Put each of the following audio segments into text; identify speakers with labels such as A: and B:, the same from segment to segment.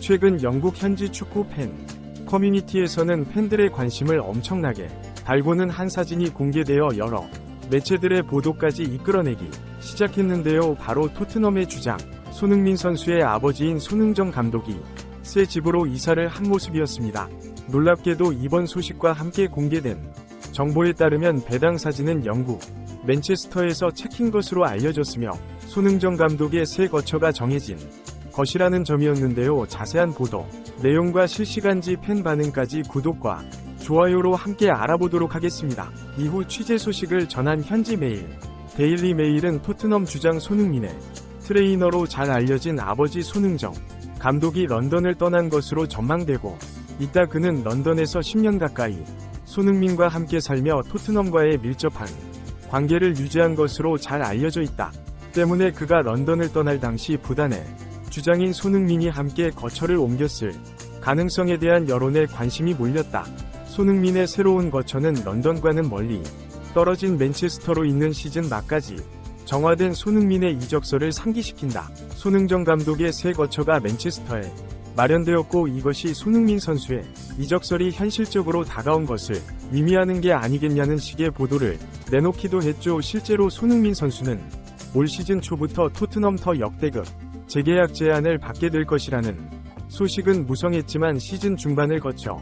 A: 최근 영국 현지 축구 팬 커뮤니티에서는 팬들의 관심을 엄청나게 달고는 한 사진이 공개되어 여러 매체들의 보도까지 이끌어내기 시작했는데요. 바로 토트넘의 주장 손흥민 선수의 아버지인 손흥정 감독이 새 집으로 이사를 한 모습이었습니다. 놀랍게도 이번 소식과 함께 공개된 정보에 따르면 배당 사진은 영국 맨체스터에서 찍힌 것으로 알려졌으며 손흥정 감독의 새 거처가 정해진 것이라는 점이었는데요. 자세한 보도 내용과 실시간지 팬 반응까지 구독과 좋아요로 함께 알아보도록 하겠습니다. 이후 취재 소식을 전한 현지 메일 데일리 메일은 토트넘 주장 손흥민의 트레이너로 잘 알려진 아버지 손흥정 감독이 런던을 떠난 것으로 전망되고 이따 그는 런던에서 10년 가까이 손흥민과 함께 살며 토트넘과의 밀접한 관계를 유지한 것으로 잘 알려져 있다. 때문에 그가 런던을 떠날 당시 부단의 주장인 손흥민이 함께 거처를 옮겼을 가능성에 대한 여론에 관심이 몰렸다. 손흥민의 새로운 거처는 런던과는 멀리 떨어진 맨체스터로 있는 시즌 말까지 정화된 손흥민의 이적설을 상기시킨다. 손흥정 감독의 새 거처가 맨체스터에 마련되었고 이것이 손흥민 선수의 이적설이 현실적으로 다가온 것을 의미하는 게 아니겠냐는 식의 보도를 내놓기도 했죠. 실제로 손흥민 선수는 올 시즌 초부터 토트넘 터 역대급 재계약 제안을 받게 될 것이라는 소식은 무성했지만 시즌 중반을 거쳐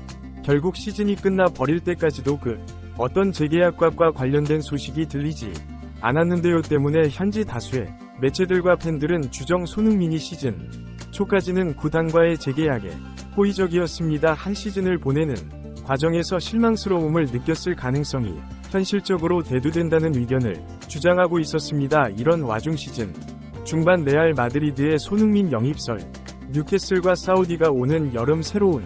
A: 결국 시즌이 끝나 버릴 때까지도 그 어떤 재계약과 관련된 소식이 들리지 않았는데요. 때문에 현지 다수의 매체들과 팬들은 주정 손흥민이 시즌 초까지는 구단과의 재계약에 호의적이었습니다. 한 시즌을 보내는 과정에서 실망스러움을 느꼈을 가능성이 현실적으로 대두된다는 의견을 주장하고 있었습니다. 이런 와중 시즌 중반 레알 마드리드의 손흥민 영입설 뉴캐슬과 사우디가 오는 여름 새로운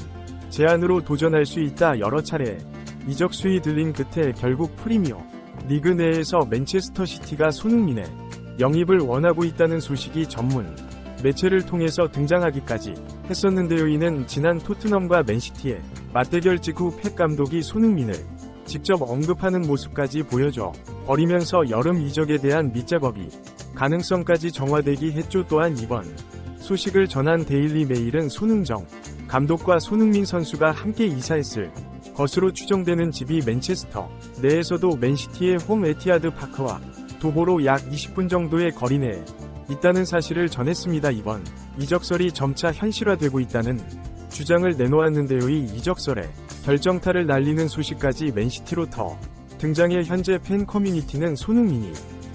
A: 제안으로 도전할 수 있다. 여러 차례 이적 수위 들린 끝에 결국 프리미어 리그 내에서 맨체스터 시티가 손흥민의 영입을 원하고 있다는 소식이 전문 매체를 통해서 등장하기까지 했었는데요. 이는 지난 토트넘과 맨시티의 맞대결 직후 펩 감독이 손흥민을 직접 언급하는 모습까지 보여줘 버리면서 여름 이적에 대한 밑작업이 가능성까지 정화되기 했죠. 또한 이번 소식을 전한 데일리 메일은 손흥정 감독과 손흥민 선수가 함께 이사했을 것으로 추정되는 집이 맨체스터 내에서도 맨시티의 홈 에티하드 파크와 도보로 약 20분 정도의 거리 내에 있다는 사실을 전했습니다. 이번 이적설이 점차 현실화되고 있다는 주장을 내놓았는데요. 이 이적설에 결정타를 날리는 소식까지 맨시티로 더 등장해 현재 팬 커뮤니티는 손흥민이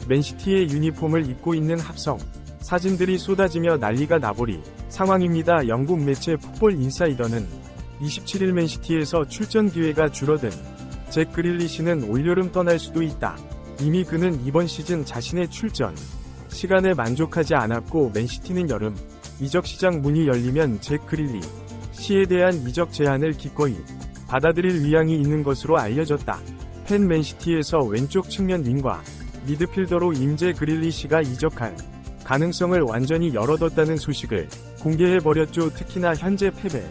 A: 맨시티의 유니폼을 입고 있는 합성 사진들이 쏟아지며 난리가 나버리 상황입니다. 영국 매체 풋볼 인사이더는 27일 맨시티에서 출전 기회가 줄어든 잭 그릴리시는 올여름 떠날 수도 있다. 이미 그는 이번 시즌 자신의 출전 시간에 만족하지 않았고 맨시티는 여름 이적 시장 문이 열리면 잭 그릴리시에 대한 이적 제안을 기꺼이 받아들일 의향이 있는 것으로 알려졌다. 팬 맨시티에서 왼쪽 측면 윙과 미드필더로 임제 그릴리시가 이적할 가능성을 완전히 열어뒀다는 소식을 공개해버렸죠. 특히나 현재 펩의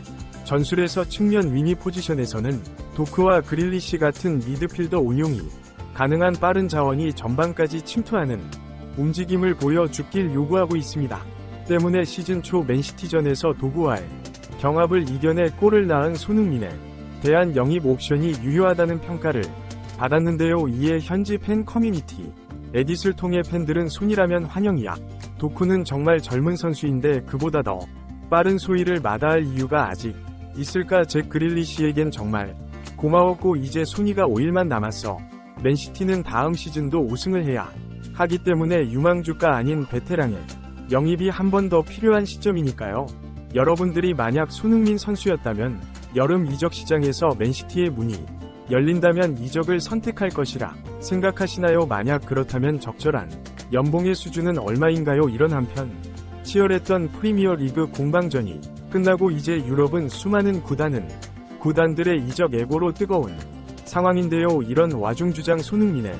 A: 전술에서 측면 윙이 포지션에서는 도크와 그릴리시 같은 미드필더 운용이 가능한 빠른 자원이 전방까지 침투하는 움직임을 보여주길 요구하고 있습니다. 때문에 시즌 초 맨시티전에서 도구와의 경합을 이겨내 골을 낳은 손흥민에 대한 영입 옵션이 유효하다는 평가를 받았는데요. 이에 현지 팬 커뮤니티 에딧을 통해 팬들은 손이라면 환영이야. 도쿠는 정말 젊은 선수인데 그보다 더 빠른 소위를 마다할 이유가 아직 있을까? 잭 그릴리시에겐 정말 고마웠고 이제 손이가 5일만 남았어. 맨시티는 다음 시즌도 우승을 해야 하기 때문에 유망주가 아닌 베테랑의 영입이 한 번 더 필요한 시점이니까요. 여러분들이 만약 손흥민 선수였다면 여름 이적 시장에서 맨시티의 문이 열린다면 이적을 선택할 것이라 생각하시나요? 만약 그렇다면 적절한 연봉의 수준은 얼마인가요? 이런 한편 치열했던 프리미어 리그 공방전이 끝나고 이제 유럽은 수많은 구단들의 이적 예고로 뜨거운 상황인데요. 이런 와중 주장 손흥민의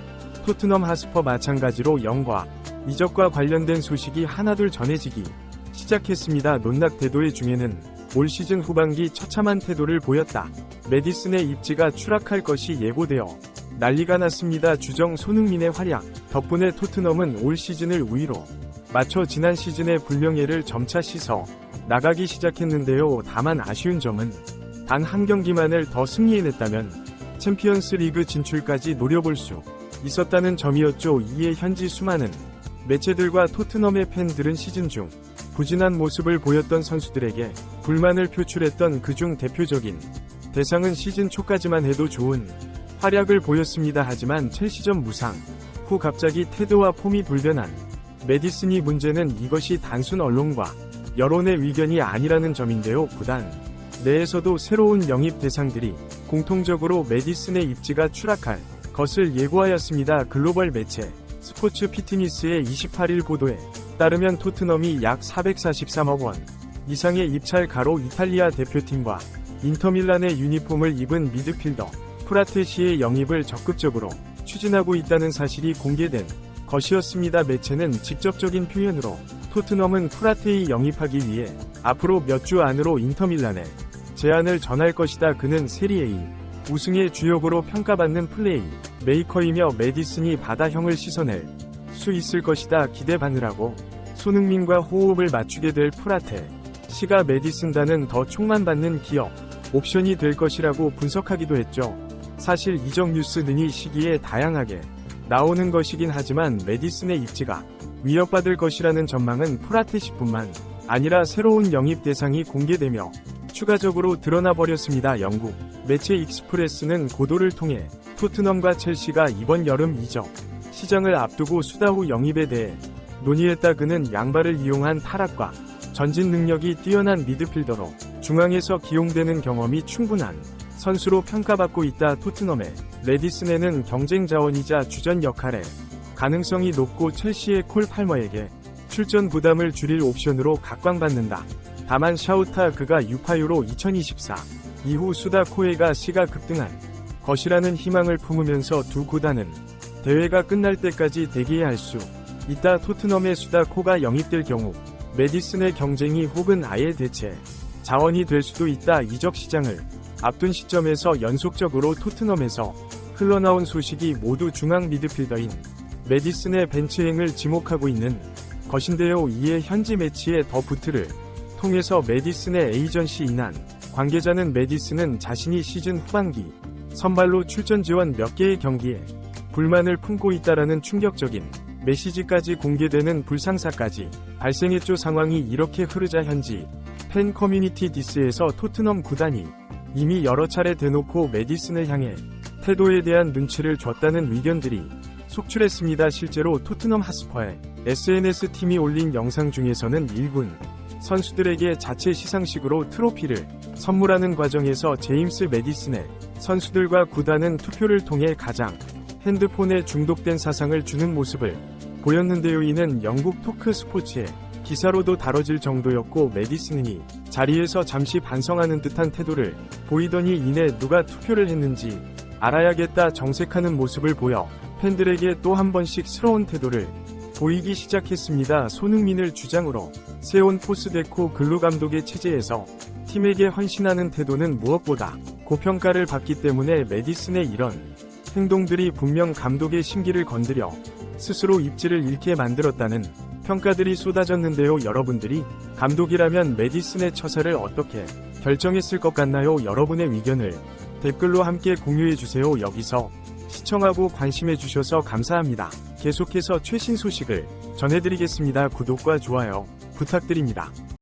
A: 토트넘 하스퍼 마찬가지로 영과 이적과 관련된 소식이 하나둘 전해지기 시작했습니다. 논락 태도의 중에는 올 시즌 후반기 처참한 태도를 보였다. 메디슨의 입지가 추락할 것이 예고되어 난리가 났습니다. 주정 손흥민의 활약 덕분에 토트넘은 올 시즌을 우위로 맞춰 지난 시즌의 불명예를 점차 씻어 나가기 시작했는데요. 다만 아쉬운 점은 단 한 경기만을 더 승리해냈다면 챔피언스 리그 진출까지 노려볼 수 있었다는 점이었죠. 이에 현지 수많은 매체들과 토트넘의 팬들은 시즌 중 부진한 모습을 보였던 선수들에게 불만을 표출했던 그중 대표적인 대상은 시즌 초까지만 해도 좋은 활약을 보였습니다. 하지만 첼시전 무상 후 갑자기 태도와 폼이 불변한 메디슨이 문제는 이것이 단순 언론과 여론의 의견이 아니라는 점인데요. 구단 내에서도 새로운 영입 대상들이 공통적으로 메디슨의 입지가 추락할 것을 예고하였습니다. 글로벌 매체 스포츠 피트니스의 28일 보도에 따르면 토트넘이 약 443억 원 이상의 입찰 가로 이탈리아 대표팀과 인터밀란의 유니폼을 입은 미드필더 프라테시의 영입을 적극적으로 추진하고 있다는 사실이 공개된 것이었습니다. 매체는 직접적인 표현으로 토트넘은 프라테이 영입하기 위해 앞으로 몇 주 안으로 인터밀란에 제안을 전할 것이다. 그는 세리에 우승의 주역으로 평가받는 플레이 메이커이며 메디슨이 바다형을 씻어낼 수 있을 것이다. 기대받느라고 손흥민과 호흡을 맞추게 될 프라테 시가 메디슨단은 더 총만받는 기업 옵션이 될 것이라고 분석하기도 했죠. 사실 이적 뉴스는 이 시기에 다양하게 나오는 것이긴 하지만 메디슨의 입지가 위협받을 것이라는 전망은 프라테시뿐만 아니라 새로운 영입 대상이 공개되며 추가적으로 드러나 버렸습니다. 영국 매체 익스프레스는 고도를 통해 토트넘과 첼시가 이번 여름 이적 시장을 앞두고 수다 후 영입에 대해 논의했다. 그는 양발을 이용한 타락과 전진 능력이 뛰어난 미드필더로 중앙에서 기용되는 경험이 충분한 선수로 평가받고 있다. 토트넘의 메디슨에는 경쟁 자원이자 주전 역할에 가능성이 높고 첼시의 콜 팔머에게 출전 부담을 줄일 옵션으로 각광받는다. 다만 샤우타 그가 유파유로 2024 이후 수다 코에가 시가 급등할 것이라는 희망을 품으면서 두 구단은 대회가 끝날 때까지 대기해야 할 수 있다. 토트넘의 수다 코가 영입될 경우 메디슨의 경쟁이 혹은 아예 대체 자원이 될 수도 있다. 이적 시장을 앞둔 시점에서 연속적으로 토트넘에서 흘러나온 소식이 모두 중앙 미드필더인 메디슨의 벤치행을 지목하고 있는 것인데요. 이에 현지 매치의 더 부트를 통해서 메디슨의 에이전시 인한 관계자는 메디슨은 자신이 시즌 후반기 선발로 출전 지원 몇 개의 경기에 불만을 품고 있다라는 충격적인 메시지까지 공개되는 불상사까지 발생했죠. 상황이 이렇게 흐르자 현지 팬 커뮤니티 디스에서 토트넘 구단이 이미 여러 차례 대놓고 메디슨을 향해 태도에 대한 눈치를 줬다는 의견들이 속출했습니다. 실제로 토트넘 핫스퍼의 SNS 팀이 올린 영상 중에서는 1군 선수들에게 자체 시상식으로 트로피를 선물하는 과정에서 제임스 메디슨의 선수들과 구단은 투표를 통해 가장 핸드폰에 중독된 사상을 주는 모습을 보였는데요. 이는 영국 토크 스포츠의 기사로도 다뤄질 정도였고 메디슨이 이 자리에서 잠시 반성하는 듯한 태도를 보이더니 이내 누가 투표를 했는지 알아야겠다 정색하는 모습을 보여 팬들에게 또 한 번씩 스러운 태도를 보이기 시작했습니다. 손흥민을 주장으로 세운 포스데코 글루 감독의 체제에서 팀에게 헌신하는 태도는 무엇보다 고평가를 받기 때문에 메디슨의 이런 행동들이 분명 감독의 심기를 건드려 스스로 입지를 잃게 만들었다는 평가들이 쏟아졌는데요. 여러분들이 감독이라면 메디슨의 처사를 어떻게 결정했을 것 같나요? 여러분의 의견을 댓글로 함께 공유해주세요. 여기서 시청하고 관심해주셔서 감사합니다. 계속해서 최신 소식을 전해드리겠습니다. 구독과 좋아요 부탁드립니다.